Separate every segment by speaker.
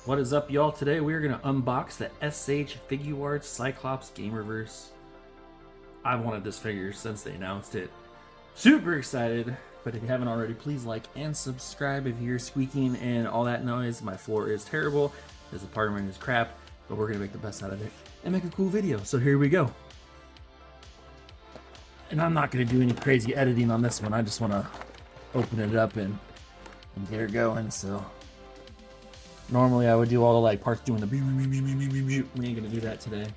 Speaker 1: What is up, y'all? Today we are going to unbox the SH Figuarts Cyclops Game Reverse. I've wanted this figure since they announced it. Super excited, but if you haven't already, please like and subscribe. If you hear squeaking and all that noise, my floor is terrible. This apartment is crap, but we're going to make the best out of it and make a cool video. So here we go. And I'm not going to do any crazy editing on this one. I just want to open it up and get her going, so... Normally I would do all the like parts doing the we ain't gonna do that today.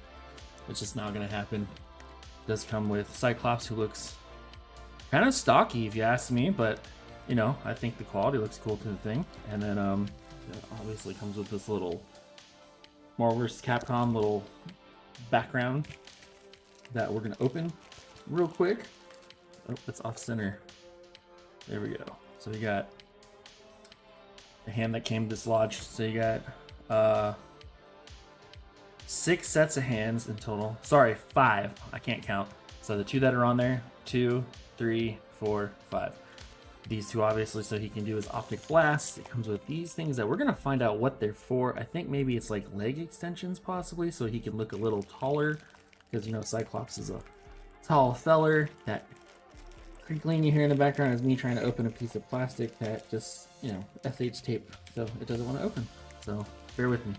Speaker 1: It's just not gonna happen. It does come with Cyclops, who looks kind of stocky if you ask me, but you know, I think the quality looks cool to the thing. And then it obviously comes with this little Marvel vs. Capcom little background that we're gonna open real quick. Oh, it's off center. There we go. So we got the hand that came dislodged. So you got 6 sets of hands in total. Sorry, 5. I can't count. So the 2 that are on there, 2, 3, 4, 5. These 2 obviously, so he can do his Optic Blast. It comes with these things that we're gonna find out what they're for. I think maybe it's like leg extensions possibly, so he can look a little taller, because you know Cyclops is a tall feller. That creakling you hear in the background is me trying to open a piece of plastic that just, you know, FH tape, so it doesn't want to open. So bear with me.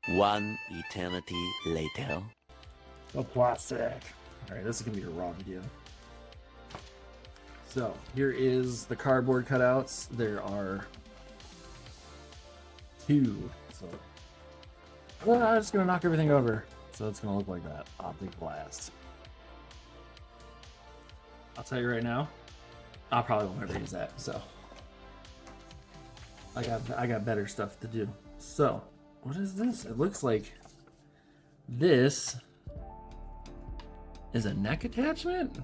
Speaker 2: One eternity later.
Speaker 1: Oh, plastic. All right, this is gonna be a raw video. So here is the cardboard cutouts. There are 2. So I'm just gonna knock everything over. So it's gonna look like that. Optic Blast. I'll tell you right now, I probably won't ever use that, so I got better stuff to do. So, what is this? It looks like this is a neck attachment?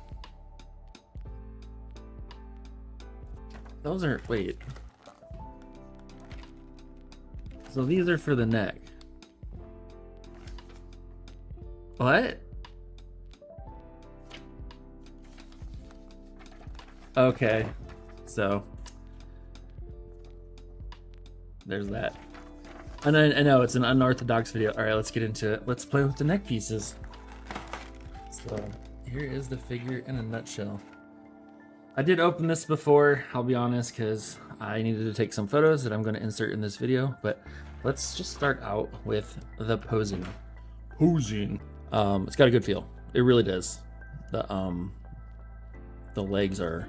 Speaker 1: Those are, wait. So these are for the neck. What? Okay, so there's that. And I know it's an unorthodox video. All right, let's get into it. Let's play with the neck pieces. So here is the figure in a nutshell. I did open this before, I'll be honest, because I needed to take some photos that I'm going to insert in this video. But let's just start out with the posing. It's got a good feel. It really does. The legs are...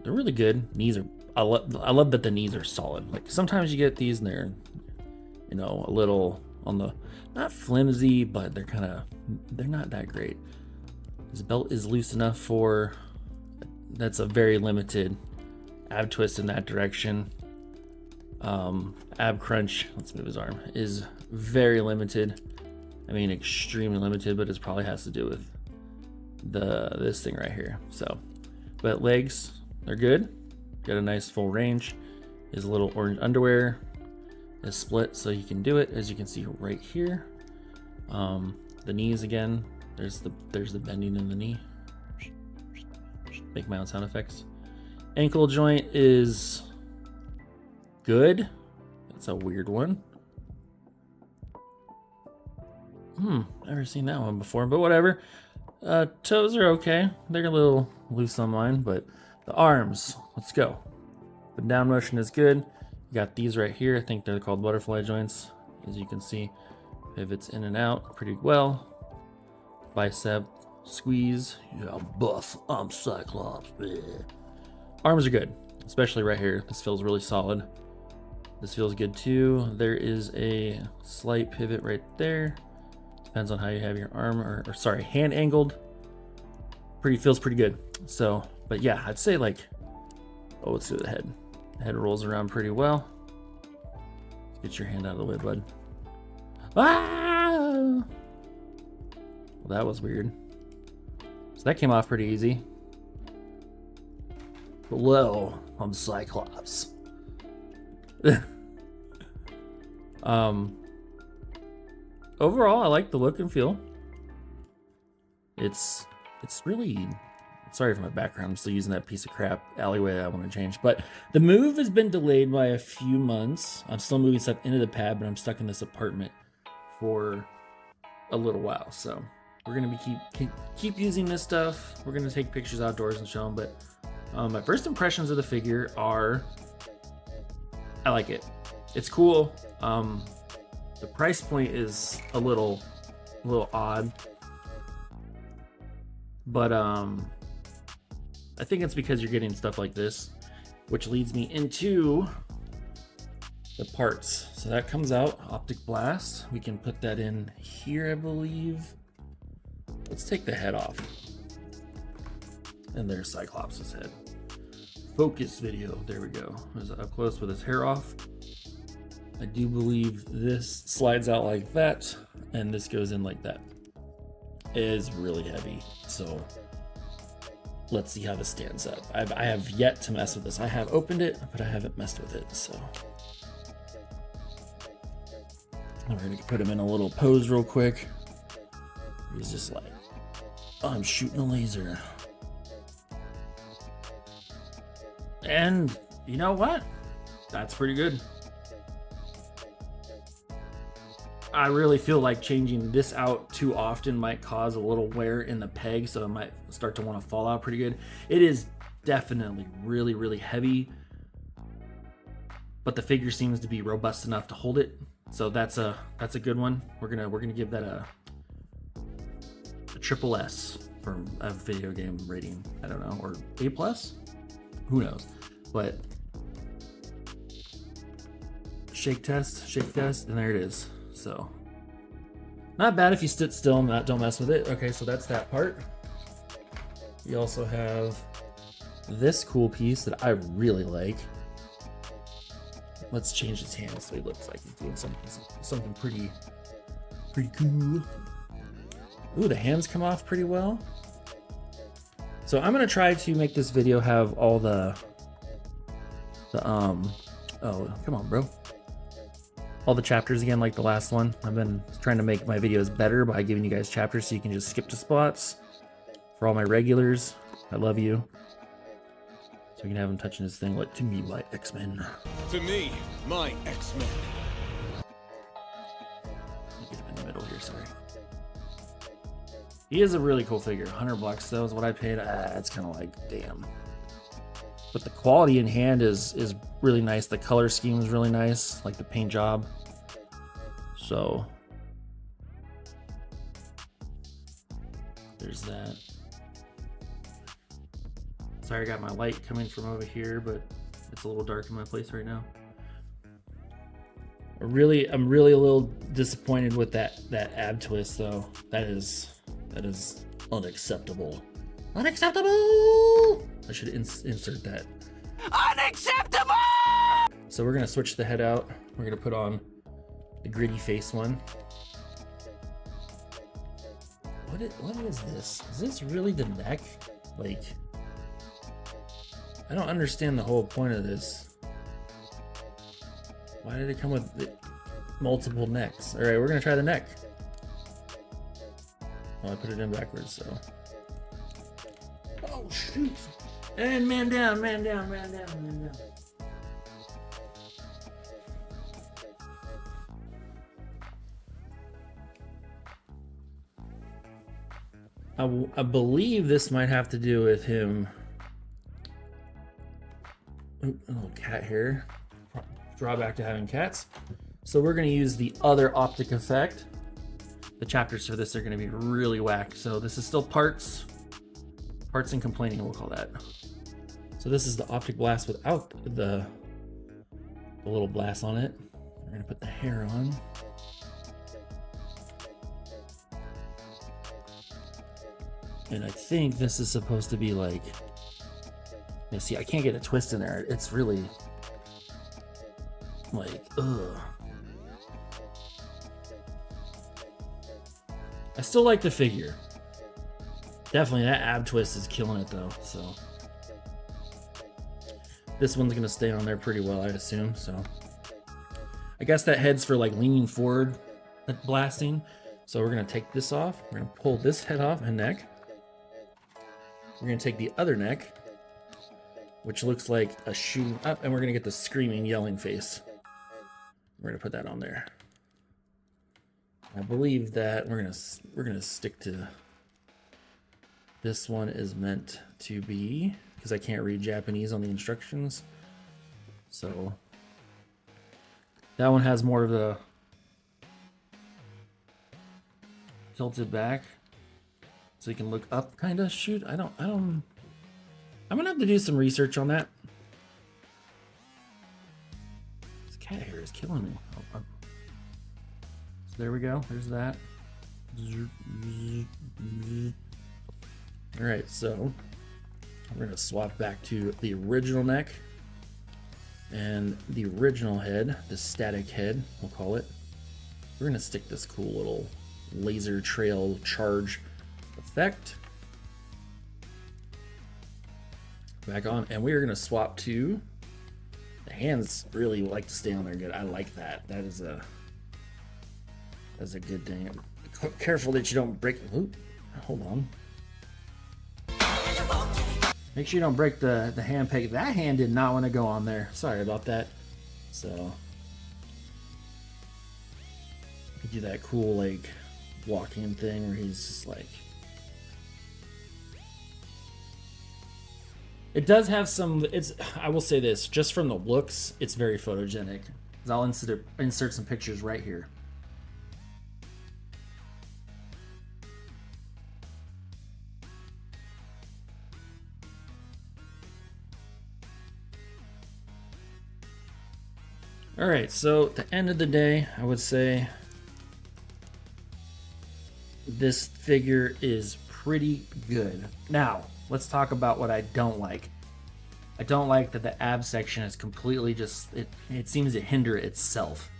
Speaker 1: They're really good. Knees are... I love that the knees are solid. Like sometimes you get these and they're, you know, a little on the not flimsy, but they're not that great. This belt is loose enough for... That's a very limited ab twist in that direction. Ab crunch, let's move his arm, is very limited. I mean extremely limited, but it probably has to do with this thing right here. So, but legs, they're good. Got a nice full range. His little orange underwear is split so he can do it, as you can see right here. The knees again, there's the bending in the knee. Make my own sound effects. Ankle joint is good. That's a weird one. Never seen that one before, but whatever. Toes are okay. They're a little loose on mine, but the arms, let's go. The down motion is good. You got these right here. I think they're called butterfly joints. As you can see, pivots in and out pretty well. Bicep squeeze. Yeah, buff. I'm Cyclops. Bleh. Arms are good, especially right here. This feels really solid. This feels good too. There is a slight pivot right there. Depends on how you have your arm or sorry, hand angled. Feels pretty good. So, but yeah, I'd say like, oh, let's do the head. The head rolls around pretty well. Get your hand out of the way, bud. Ah! Well, that was weird. So that came off pretty easy. Hello, I'm Cyclops. Overall, I like the look and feel. It's Sorry for my background. I'm still using that piece of crap alleyway I want to change. But the move has been delayed by a few months. I'm still moving stuff into the pad, but I'm stuck in this apartment for a little while. So we're gonna be keep using this stuff. We're gonna take pictures outdoors and show them. But my first impressions of the figure are, I like it. It's cool. The price point is a little odd, but I think it's because you're getting stuff like this, which leads me into the parts. So that comes out, Optic Blast. We can put that in here, I believe. Let's take the head off. And there's Cyclops' head. Focus video, there we go. There's up close with his hair off. I do believe this slides out like that, and this goes in like that. It is really heavy, so let's see how this stands up. I have yet to mess with this. I have opened it, but I haven't messed with it, so. We're gonna put him in a little pose real quick. He's just like, oh, I'm shooting a laser. And you know what? That's pretty good. I really feel like changing this out too often might cause a little wear in the peg, so it might start to want to fall out pretty good. It is definitely really, really heavy, but the figure seems to be robust enough to hold it. So that's a good one. We're gonna give that a triple S for a video game rating. I don't know, or A plus? Who knows? But shake test, and there it is. So not bad if you sit still and don't mess with it. Okay, so that's that part. You also have this cool piece that I really like. Let's change his hands so he looks like he's doing something pretty cool. Ooh, the hands come off pretty well. So I'm gonna try to make this video have all the oh, come on, bro. All the chapters again, like the last one. I've been trying to make my videos better by giving you guys chapters so you can just skip to spots. For all my regulars, I love you. So we can have him touching his thing like, to me, my X-Men.
Speaker 3: To me, my X-Men.
Speaker 1: Get him in the middle here, sorry. He is a really cool figure. $100 though is what I paid. It's kind of like, damn. But the quality in hand is really nice. The color scheme is really nice, like the paint job. So there's that. Sorry, I got my light coming from over here, but it's a little dark in my place right now. I'm really a little disappointed with that ab twist though. That is unacceptable. Unacceptable! I should insert that.
Speaker 2: Unacceptable!
Speaker 1: So we're gonna switch the head out. We're gonna put on the gritty face one. What is this? Is this really the neck? Like, I don't understand the whole point of this. Why did it come with multiple necks? All right, we're gonna try the neck. Oh, I put it in backwards, so. Oh shoot! And man down, man down, man down, man down. I believe this might have to do with him. Ooh, a little cat hair. Drawback to having cats. So we're going to use the other optic effect. The chapters for this are going to be really whack. So this is still parts and complaining, we'll call that. So this is the optic blast without the little blast on it. We're going to put the hair on. And I think this is supposed to be like, you see, I can't get a twist in there. It's really like, ugh. I still like the figure. Definitely that ab twist is killing it though, so. This one's gonna stay on there pretty well, I assume, so. I guess that head's for like leaning forward at blasting. So we're gonna take this off. We're gonna pull this head off and neck. We're gonna take the other neck, which looks like a shooting up, and we're gonna get the screaming, yelling face. We're gonna put that on there. I believe that we're gonna stick to this one is meant to be, because I can't read Japanese on the instructions. So that one has more of the tilted back, so you can look up, kind of. Shoot, I'm gonna have to do some research on that. This cat hair is killing me. So there we go. There's that. All right, so we're gonna swap back to the original neck and the original head, the static head, we'll call it. We're gonna stick this cool little laser trail charge effect back on, and we are gonna swap to the hands. Really like to stay on there good. I like that. That's a good thing. Careful that you don't break. Oop, hold on. Make sure you don't break the hand peg. That hand did not want to go on there. Sorry about that. So do that cool like walking thing where he's just like. It does have some. I will say this, just from the looks, it's very photogenic. I'll insert some pictures right here. All right, so at the end of the day, I would say this figure is pretty good. Now, let's talk about what I don't like. I don't like that the ab section is completely just, it seems to hinder itself.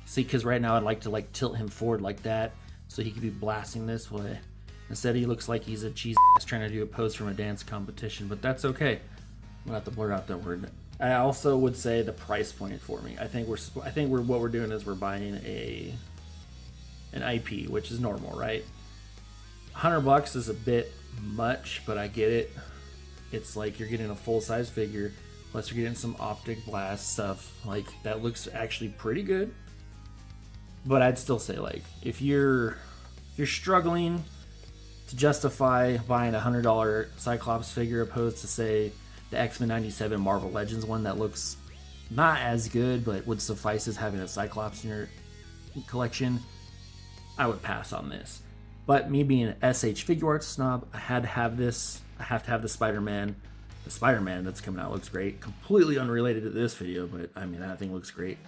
Speaker 1: See, because right now I'd like to like tilt him forward like that so he could be blasting this way. Instead he looks like he's a cheese ass trying to do a pose from a dance competition, but that's okay. I'm gonna have to blur out that word. I also would say the price point for me. I think what we're doing is we're buying an IP, which is normal, right? $100 is a bit much, but I get it. It's like you're getting a full-size figure, plus you're getting some optic blast stuff. Like, that looks actually pretty good. But I'd still say, like, if you're struggling to justify buying a $100 Cyclops figure opposed to, say, the X-Men 97 Marvel Legends one that looks not as good but would suffice as having a Cyclops in your collection, I would pass on this. But me being an SH Figuarts snob, I had to have this. I have to have the Spider-Man. The Spider-Man that's coming out looks great. Completely unrelated to this video, but I mean, that thing looks great.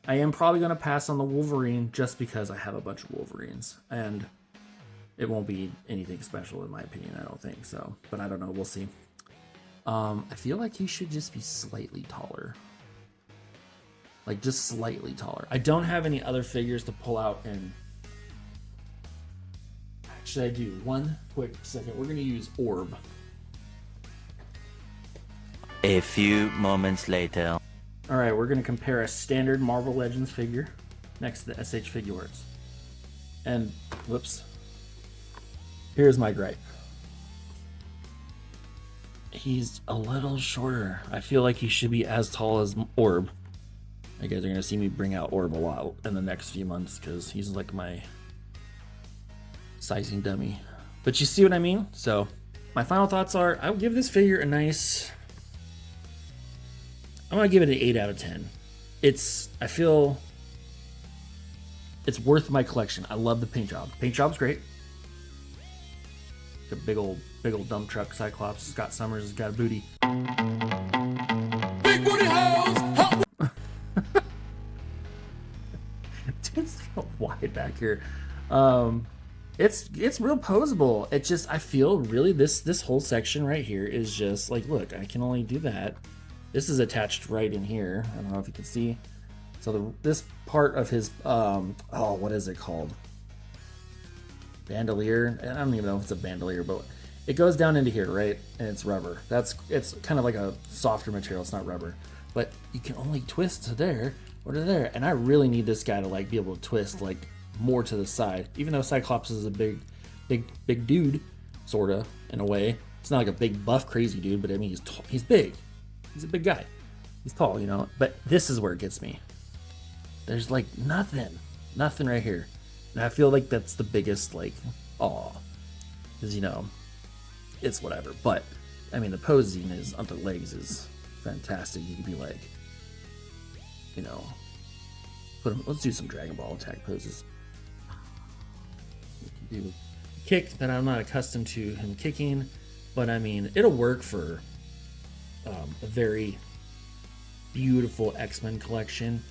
Speaker 1: I am probably going to pass on the Wolverine just because I have a bunch of Wolverines. And it won't be anything special in my opinion, I don't think so. But I don't know, we'll see. I feel like he should just be slightly taller. Like, just slightly taller. I don't have any other figures to pull out and... Actually, I do. One quick second. We're going to use Orb.
Speaker 4: A few moments later.
Speaker 1: Alright, we're going to compare a standard Marvel Legends figure next to the SH Figuarts. And, whoops. Here's my gripe. He's a little shorter. I feel like he should be as tall as Orb. You guys are going to see me bring out Orb a lot in the next few months because he's like my sizing dummy. But you see what I mean? So my final thoughts are, I would give this figure a nice... I'm going to give it an 8 out of 10. I feel it's worth my collection. I love the paint job. Paint job's great. A big old dump truck Cyclops. Scott Summers has got a booty.
Speaker 3: Big booty house!
Speaker 1: It's so wide back here. It's real poseable. It just, I feel really this whole section right here is just like, look, I can only do that. This is attached right in here. I don't know if you can see. So this part of his what is it called? Bandolier. I don't even know if it's a bandolier, but it goes down into here, right? And it's rubber. It's kind of like a softer material. It's not rubber, but you can only twist to there or to there. And I really need this guy to like be able to twist like more to the side. Even though Cyclops is a big dude, sorta in a way. It's not like a big buff crazy dude, but I mean, he's tall. He's big. He's a big guy. He's tall, you know. But this is where it gets me. There's like nothing right here, and I feel like that's the biggest like, aw, because you know, it's whatever. But I mean, the posing is on the legs is fantastic. You can be like, you know, let's do some Dragon Ball attack poses. We can do a kick that I'm not accustomed to him kicking, but I mean, it'll work for a very beautiful X-Men collection.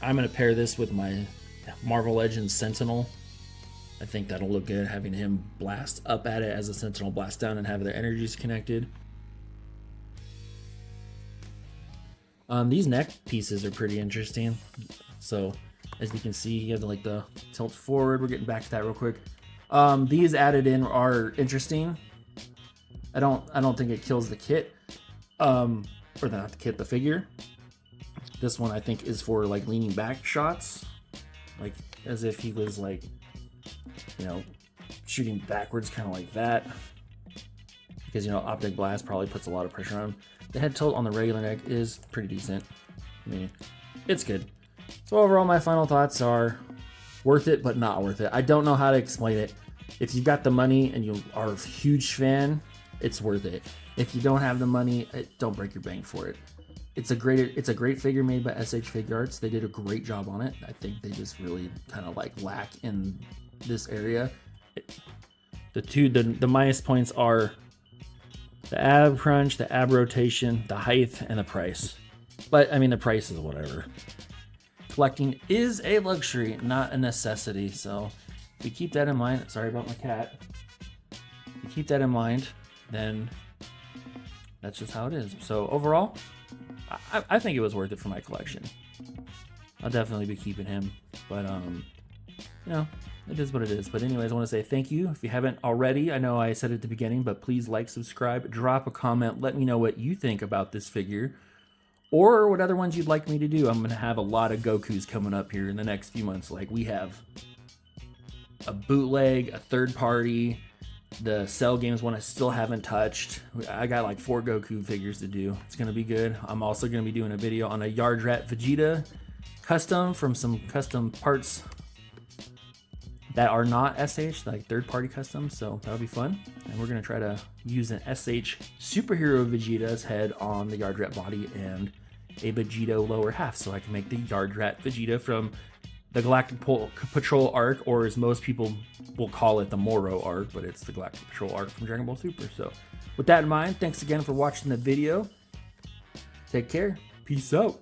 Speaker 1: I'm gonna pair this with my Marvel Legends Sentinel. I think that'll look good, having him blast up at it as a Sentinel blast down and have their energies connected. These neck pieces are pretty interesting. So as you can see, you have like the tilt forward. We're getting back to that real quick. These added in are interesting. I don't think it kills the kit, or not the kit, the figure. This one I think is for like leaning back shots, like as if he was like, you know, shooting backwards, kind of like that. Because you know, Optic Blast probably puts a lot of pressure on him. The head tilt on the regular neck is pretty decent. I mean, it's good. So overall, my final thoughts are worth it, but not worth it. I don't know how to explain it. If you got the money and you are a huge fan, it's worth it. If you don't have the money, don't break your bank for it. It's a great figure made by SH Figuarts. They did a great job on it. I think they just really kind of like lack in this area. The minus points are the ab crunch, the ab rotation, the height, and the price. But I mean, the price is whatever. Collecting is a luxury, not a necessity. So if you keep that in mind, sorry about my cat. If you keep that in mind, then that's just how it is. So overall, I think it was worth it for my collection. I'll definitely be keeping him, but you know, it is what it is. But anyways, I want to say thank you. If you haven't already, I know I said it at the beginning, but please like, subscribe, drop a comment, let me know what you think about this figure, or what other ones you'd like me to do. I'm going to have a lot of Gokus coming up here in the next few months. Like, we have a bootleg, a third party, the Cell Games one I still haven't touched. I got like 4 Goku figures to do. It's going to be good. I'm also going to be doing a video on a Yard Rat Vegeta custom from some custom parts that are not SH, like third-party customs, so that'll be fun. And we're going to try to use an SH superhero Vegeta's head on the Yard Rat body and a Vegito lower half, so I can make the Yard Rat Vegeta from the Galactic Patrol arc, or as most people will call it, the Moro arc, but it's the Galactic Patrol arc from Dragon Ball Super. So with that in mind, thanks again for watching the video. Take care. Peace out.